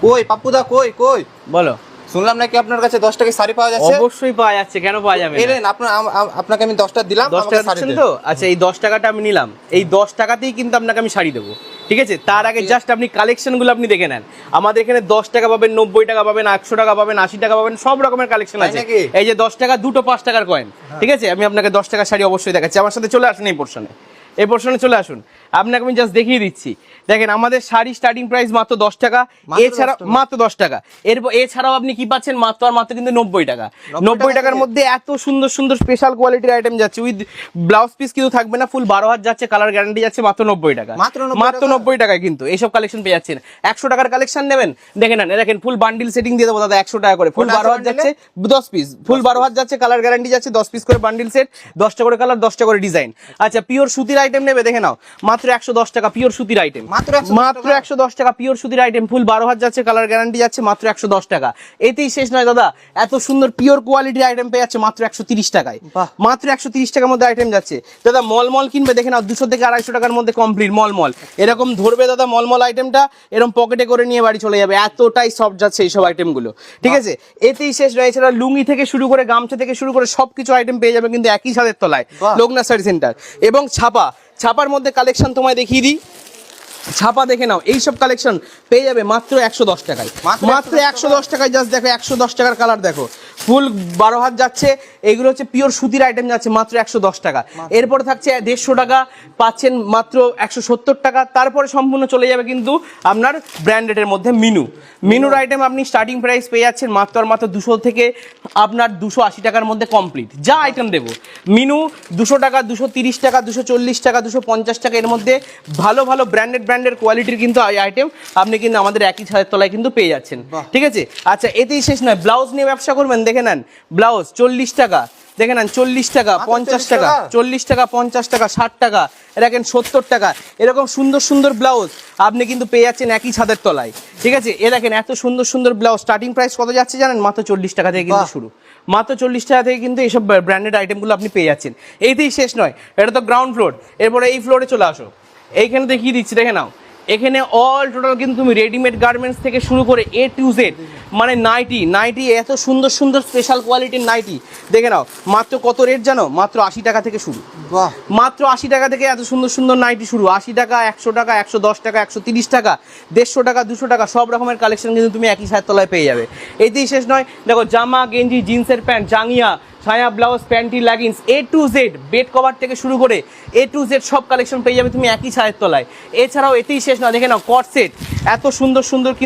কই পাপ্পুদা কই কই বলো। শুনলাম নাকি আপনার কাছে 10 টাকায় শাড়ি পাওয়া যাচ্ছে। অবশ্যই পাওয়া যাচ্ছে, কেন পাওয়া যাবে না? এলেন আপনাকে আমি 10টা দিলাম, 10 আমাকে টাকা শাড়ি দিচ্ছেন দেন। তো? আচ্ছা, এই 10 টাকাটা আমি নিলাম, এই 10 টাকাতেই কিন্তু আপনাকে আমি শাড়ি দেবো, ঠিক আছে? তার আগে জাস্ট আপনি কালেকশনগুলো আপনি দেখে নেন। আমাদের এখানে 10 টাকা পাবেন, 90 টাকা পাবেন, 100 টাকা পাবেন, 80 টাকা পাবেন, সব রকমের কালেকশন তাই আছে। নাকি? এই যে 10 টাকা দুটো 5 টাকার কয়েন, ঠিক আছে? আমি আপনাকে 10 টাকার শাড়ি অবশ্যই দেখাচ্ছি। আমার সাথে চলে আসুন এই পোর্শনে, এই পোর্শনে চলে আসুন। আপনাকে আমি জাস্ট দেখিয়ে দিচ্ছি। দেখেন আমাদের শাড়ি স্টার্টিং প্রাইস মাত্র 10 টাকা, এছাড়া মাত্র 10 টাকা। এছাড়াও আপনি কি পাচ্ছেন মাত্র আর মাত্র কিন্তু 90 টাকা। 90 টাকার মধ্যে এত সুন্দর সুন্দর স্পেশাল কোয়ালিটির আইটেম যাচ্ছে, উইথ ব্লাউজ পিস কিন্তু থাকবে না, ফুল 12 হাত যাচ্ছে, কালার গ্যারান্টি যাচ্ছে মাত্র 90 টাকা। মাত্র 90 টাকায় কিন্তু এইসব কালেকশন পেয়ে যাচ্ছেন। 100 টাকার কালেকশন নেবেন, দেখে নেন, দেখেন ফুল বান্ডিল সেটিং দিয়ে দেবো দাদা 100 টাকা করে। ফুল 12 হাত যাচ্ছে 10 পিস, ফুল 12 হাত যাচ্ছে, কালার গ্যারান্টি যাচ্ছে, 10 পিস করে বান্ডিল সেট, 10টা করে কালার, 10টা করে ডিজাইন। আচ্ছা, পিওর সুতির আইটেম নেবে, দেখে নাও মাত্র 110 টাকা পিওর সুতির আইটেম, মাত্র 110 টাকা পিওর সুতির আইটেম, ফুল 12 হাত যাচ্ছে, কালার গ্যারান্টি যাচ্ছে, মাত্র 110 টাকা। এতেই শেষ নয় দাদা, এত সুন্দর পিওর কোয়ালিটির আইটেম পেয়ে যাচ্ছে মাত্র 130 টাকায়। মাত্র 130 টাকার মধ্যে আইটেম যাচ্ছে দাদা। মল কিনবে, দেখে নাও 200 থেকে 250 টাকার মধ্যে কমপ্লিট মল এরকম ধরবে দাদা। মল আইটেমটা এরকম পকেটে করে নিয়ে বাড়ি চলে যাবে, এতটাই সফট যাচ্ছে এইসব আইটেমগুলো, ঠিক আছে? এতেই শেষ নয়, এছাড়া লুঙ্গি থেকে শুরু করে গামছা থেকে শুরু করে সবকিছু আইটেম পেয়ে যাবে কিন্তু একই ছাদের তলায়, লোকনাথ শাড়ি সেন্টার। এবং ছাপার মধ্যে কালেকশন তোমায় দেখিয়ে দিই। ছাপা দেখে নাও, এইসব কালেকশন পেয়ে যাবে মাত্র 110 টাকায়, মাত্র 110 টাকায়। জাস্ট দেখো 110 টাকার কালার দেখো, ফুল 12 হাত যাচ্ছে, এগুলো হচ্ছে পিওর সুতির আইটেম যাচ্ছে মাত্র 110 টাকা। এরপরে থাকছে 150 টাকা, পাচ্ছেন মাত্র 170 টাকা। তারপরে সম্পূর্ণ চলে যাবে কিন্তু আপনার ব্র্যান্ডেডের মধ্যে মিনুর আইটেম আপনি স্টার্টিং প্রাইস পেয়ে যাচ্ছেন মাত্র আর মাত্র 200 থেকে আপনার 280 টাকার মধ্যে কমপ্লিট যা আইটেম দেবো। মিনু 200 টাকা, 230 টাকা, 240 টাকা, 250 টাকা, এর মধ্যে ভালো ভালো ব্র্যান্ডেড কোয়ালিটির কিন্তু আইটেম আপনি কিন্তু আমাদের একই ছাদের তলায় কিন্তু পেয়ে যাচ্ছেন, ঠিক আছে? আচ্ছা, এতেই শেষ নয়, ব্লাউজ নিয়ে ব্যবসা করবেন, দেখে নেন ব্লাউজ 40 টাকা, দেখে নেন 40 টাকা, 50 টাকা, 40 টাকা, 50 টাকা, 60 টাকা, দেখেন 70 টাকা। এরকম সুন্দর সুন্দর ব্লাউজ আপনি কিন্তু পেয়ে যাচ্ছেন একই ছাদের তলায়, ঠিক আছে? এ দেখেন এত সুন্দর সুন্দর ব্লাউজ, স্টার্টিং প্রাইস কত যাচ্ছে জানেন? মাত্র 40 টাকা থেকে কিন্তু শুরু, মাত্র 40 টাকা থেকে কিন্তু এইসব ব্র্যান্ডেড আইটেমগুলো আপনি পেয়ে যাচ্ছেন। এইতেই শেষ নয়, এটা তো গ্রাউন্ড ফ্লোর। এরপরে এই ফ্লোরে চলে আসো, এইখানে দেখিয়ে দিচ্ছি, দেখে নাও। এখানে অল টোটাল কিন্তু তুমি রেডিমেড গার্মেন্টস থেকে শুরু করে A to Z, মানে নাইটি, এত সুন্দর সুন্দর স্পেশাল কোয়ালিটির নাইটি, দেখে নাও। মাত্র কত রেট জানো? মাত্র 80 টাকা থেকে শুরু, মাত্র 80 টাকা থেকে এত সুন্দর সুন্দর নাইটি শুরু। 80 টাকা, 100 টাকা, 110 টাকা, 130 টাকা, 150 টাকা, 200 টাকা, সব রকমের কালেকশন কিন্তু তুমি একই ছাদের তলায় পেয়ে যাবে। এইতেই শেষ নয়, দেখো জামা, গেঞ্জি, জিন্সের প্যান্ট, জাঙ্গিয়া, ছায়া, blouse, panty, leggings, A to Z, bed cover থেকে শুরু করে A to Z সব কালেকশন পেয়ে যাবে তুমি একই ছাদের তলায়। এছাড়াও এতেই শেষ নয়, দেখে নাও কট সেট, এত সুন্দর সুন্দর